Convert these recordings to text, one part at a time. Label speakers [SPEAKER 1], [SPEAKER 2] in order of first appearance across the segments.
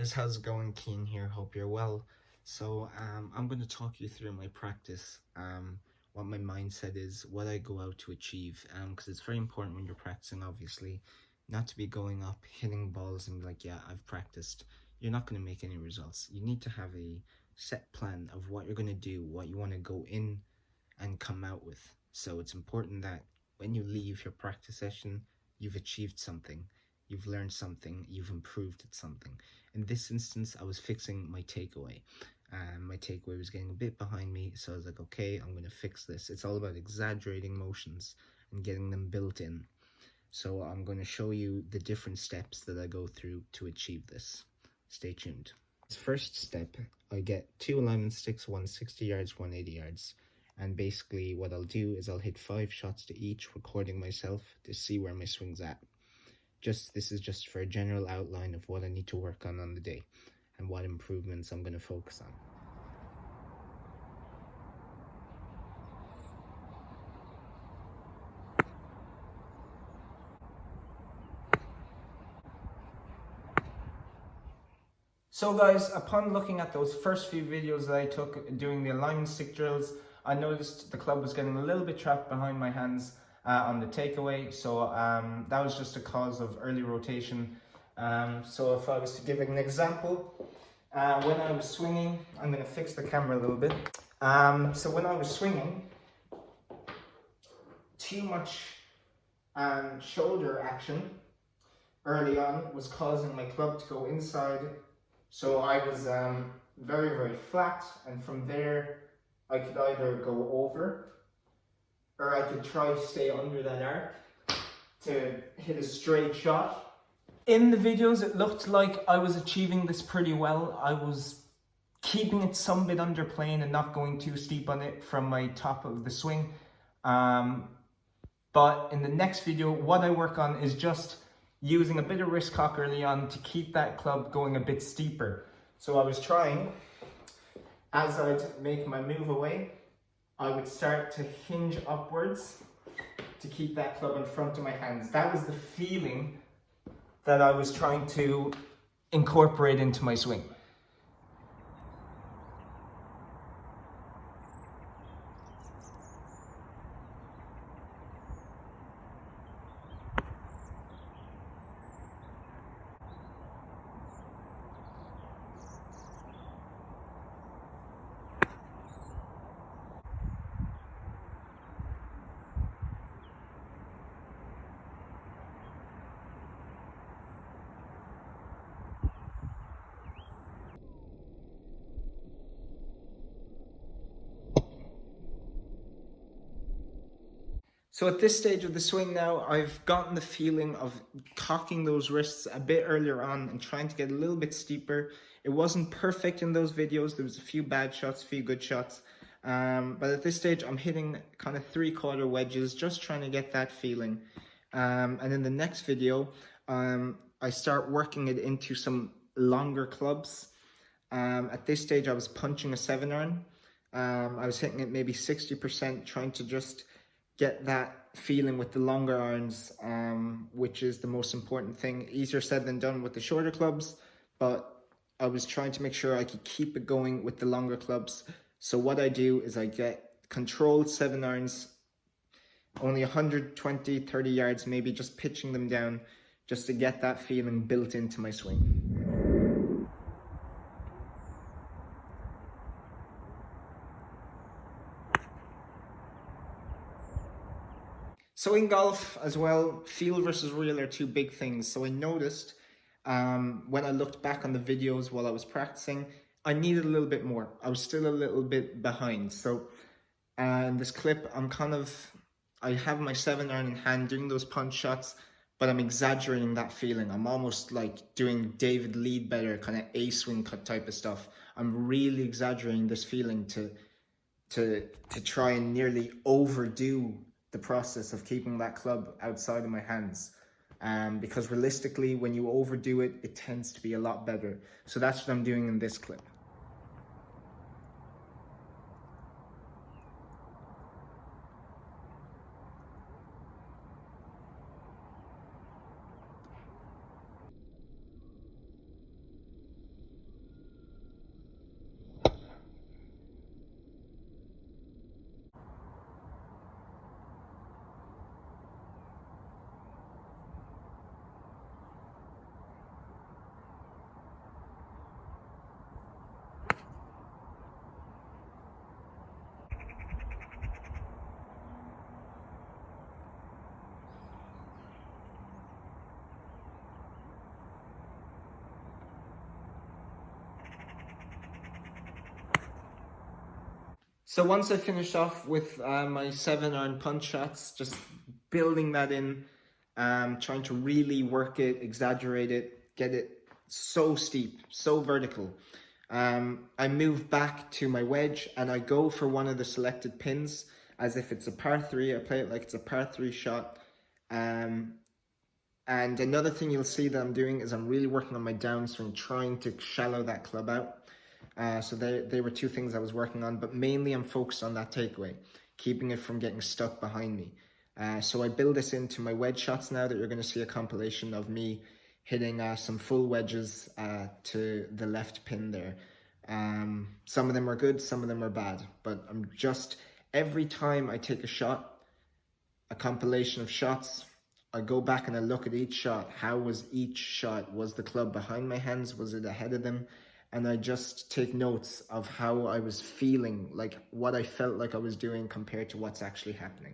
[SPEAKER 1] guys, how's it going? Keen here, hope you're well. I'm going to talk you through my practice, what my mindset is, what I go out to achieve, because it's very important when you're practicing, obviously, not to be going up, hitting balls and be like, yeah, I've practiced. You're not going to make any results. You need to have a set plan of what you're going to do, what you want to go in and come out with. So it's important that when you leave your practice session, you've achieved something, you've learned something, you've improved at something. In this instance, I was fixing my takeaway. My takeaway was getting a bit behind me, so I was like, okay, I'm going to fix this. It's all about exaggerating motions and getting them built in. So I'm going to show you the different steps that I go through to achieve this. Stay tuned. First step, I get 2 alignment sticks, one 60 yards, one 80 yards. And basically what I'll do is I'll hit 5 shots to each, recording myself to see where my swing's at. This is just for a general outline of what I need to work on the day and what improvements I'm going to focus on. So guys, upon looking at those first few videos that I took doing the alignment stick drills, I noticed the club was getting a little bit trapped behind my hands on the takeaway. So that was just a cause of early rotation. So if I was to give an example, when I was swinging, I'm going to fix the camera a little bit. So when I was swinging, too much shoulder action early on was causing my club to go inside. So I was very, very flat, and from there I could either go over or I could try to stay under that arc to hit a straight shot. In the videos it looked like I was achieving this pretty well. I was keeping it some bit under plane and not going too steep on it from my top of the swing. But in the next video, what I work on is just using a bit of wrist cock early on to keep that club going a bit steeper. So I was trying, as I'd make my move away, I would start to hinge upwards to keep that club in front of my hands. That was the feeling that I was trying to incorporate into my swing. So at this stage of the swing now, I've gotten the feeling of cocking those wrists a bit earlier on and trying to get a little bit steeper. It wasn't perfect in those videos. There was a few bad shots, a few good shots. But at this stage, I'm hitting kind of 3/4 wedges, just trying to get that feeling. And in the next video, I start working it into some longer clubs. At this stage, I was punching a 7-iron. I was hitting it maybe 60%, trying to just get that feeling with the longer irons, which is the most important thing. Easier said than done with the shorter clubs, but I was trying to make sure I could keep it going with the longer clubs. So what I do is I get controlled 7-irons, only 120, 30 yards, maybe just pitching them down just to get that feeling built into my swing. So in golf as well, feel versus real are two big things. So I noticed when I looked back on the videos while I was practicing, I needed a little bit more. I was still a little bit behind. So in this clip, I have my 7-iron in hand doing those punch shots, but I'm exaggerating that feeling. I'm almost like doing David Leadbetter kind of A-swing cut type of stuff. I'm really exaggerating this feeling to try and nearly overdo the process of keeping that club outside of my hands. Because realistically, when you overdo it, it tends to be a lot better. So that's what I'm doing in this clip. So once I finished off with my 7-iron punch shots, just building that in, trying to really work it, exaggerate it, get it so steep, so vertical. I move back to my wedge and I go for one of the selected pins as if it's a par 3. I play it like it's a par 3 shot. And another thing you'll see that I'm doing is I'm really working on my downswing, trying to shallow that club out. So they were two things I was working on, but mainly I'm focused on that takeaway, keeping it from getting stuck behind me. So I build this into my wedge shots now that you're going to see a compilation of me hitting some full wedges to the left pin there. Some of them are good, some of them are bad, but I'm just, every time I take a shot, a compilation of shots, I go back and I look at each shot. How was each shot? Was the club behind my hands? Was it ahead of them? And I just take notes of how I was feeling, like what I felt like I was doing compared to what's actually happening.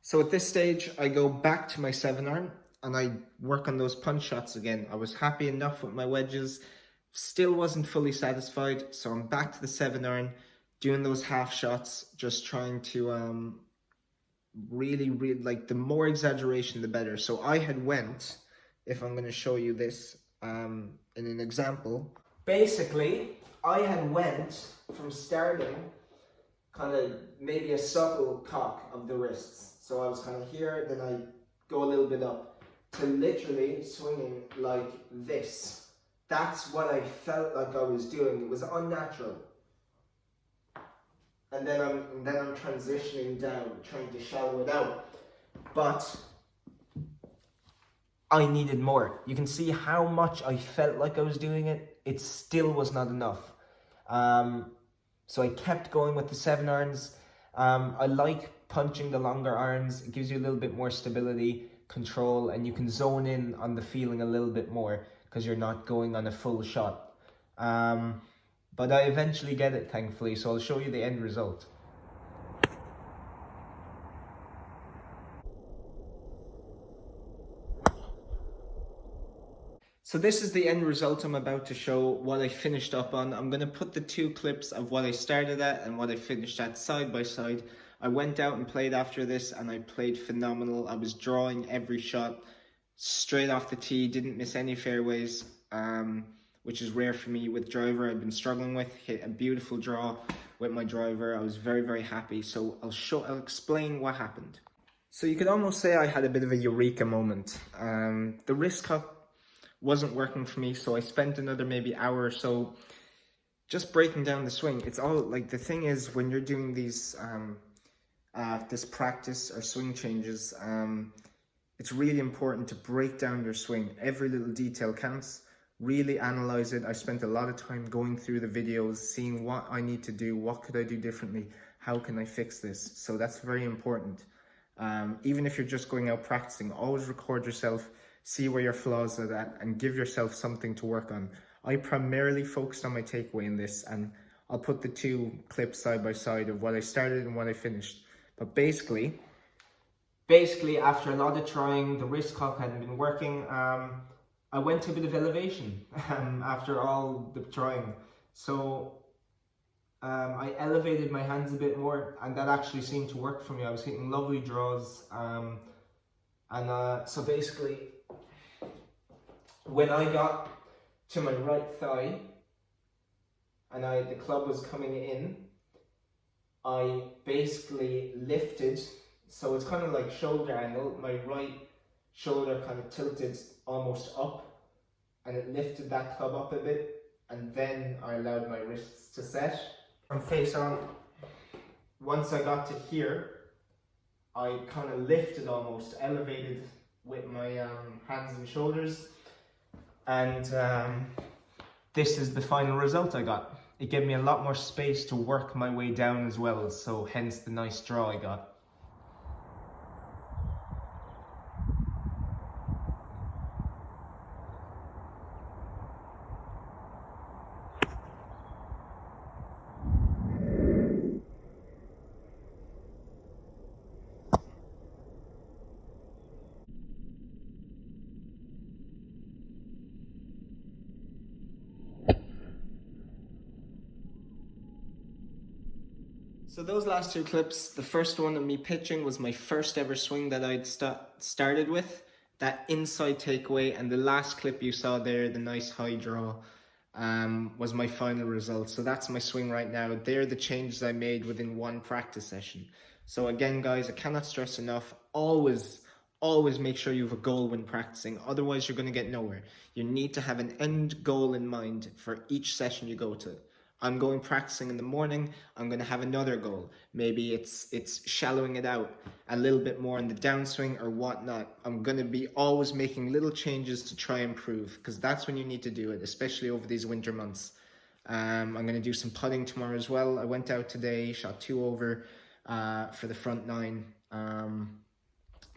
[SPEAKER 1] So at this stage, I go back to my 7-iron and I work on those punch shots again. I was happy enough with my wedges, still wasn't fully satisfied, so I'm back to the 7-iron, doing those half shots, just trying to really, like, the more exaggeration, the better. So I had went, if I'm going to show you this in an example, basically, I had went from starting kind of maybe a subtle cock of the wrists. So I was kind of here, then I go a little bit up to literally swinging like this. That's what I felt like I was doing. It was unnatural. And then I'm transitioning down, trying to shallow it out. But I needed more. You can see how much I felt like I was doing it. It still was not enough. So I kept going with the 7-irons. I like punching the longer irons. It gives you a little bit more stability, control, and you can zone in on the feeling a little bit more because you're not going on a full shot. But I eventually get it, thankfully, so I'll show you the end result. So this is the end result I'm about to show, what I finished up on. I'm going to put the two clips of what I started at and what I finished at side by side. I went out and played after this and I played phenomenal. I was drawing every shot straight off the tee, didn't miss any fairways, which is rare for me with driver. I've been struggling with, hit a beautiful draw with my driver. I was very, very happy. So I'll explain what happened. So you could almost say I had a bit of a eureka moment. The wrist cup wasn't working for me, so I spent another maybe hour or so just breaking down the swing. It's all like, the thing is, when you're doing these this practice or swing changes, it's really important to break down your swing. Every little detail counts. Really analyze it. I spent a lot of time going through the videos, seeing what I need to do, what could I do differently, how can I fix this. So that's very important. Even if you're just going out practicing, always record yourself, see where your flaws are at, and give yourself something to work on. I primarily focused on my takeaway in this, and I'll put the two clips side by side of what I started and what I finished. But basically after a lot of trying, the wrist cock hadn't been working. I went to a bit of elevation after all the trying. So I elevated my hands a bit more, and that actually seemed to work for me. I was hitting lovely draws. So basically, when I got to my right thigh and the club was coming in, I basically lifted, so it's kind of like shoulder angle. My right shoulder kind of tilted almost up, and it lifted that club up a bit, and then I allowed my wrists to set. From face on, once I got to here, I kind of lifted almost, elevated with my hands and shoulders, and this is the final result I got. It gave me a lot more space to work my way down as well, so hence the nice draw I got. So those last two clips, the first one of me pitching was my first ever swing that I'd started with, that inside takeaway, and the last clip you saw there, the nice high draw, was my final result. So that's my swing right now. They're the changes I made within one practice session. So again, guys, I cannot stress enough, always make sure you have a goal when practicing. Otherwise, you're going to get nowhere. You need to have an end goal in mind for each session you go to. I'm going practicing in the morning, I'm going to have another goal. Maybe it's shallowing it out a little bit more in the downswing or whatnot. I'm going to be always making little changes to try and improve, because that's when you need to do it, especially over these winter months. I'm going to do some putting tomorrow as well. I went out today, shot 2 over for the front 9.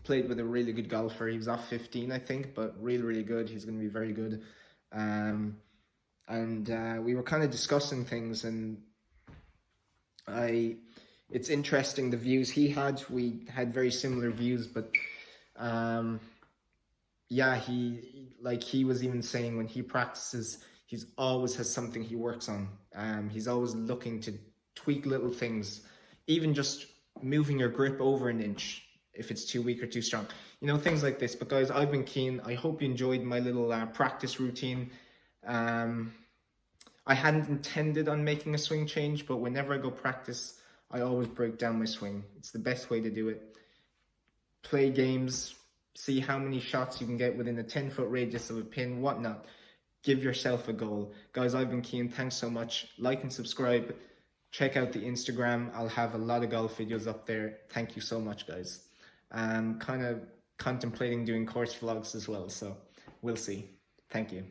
[SPEAKER 1] Played with a really good golfer. He was off 15, I think, but really good. He's going to be very good. And we were kind of discussing things, and it's interesting the views he had. We had very similar views, but yeah, he was even saying when he practices, he's always has something he works on. He's always looking to tweak little things, even just moving your grip over an inch if it's too weak or too strong, you know, things like this. But guys, I've been keen. I hope you enjoyed my little practice routine. I hadn't intended on making a swing change, but whenever I go practice, I always break down my swing. It's the best way to do it. Play games, see how many shots you can get within a 10-foot radius of a pin, whatnot. Give yourself a goal. Guys, I've been keen. Thanks so much. Like and subscribe. Check out the Instagram. I'll have a lot of golf videos up there. Thank you so much, guys. I'm kind of contemplating doing course vlogs as well, so we'll see. Thank you.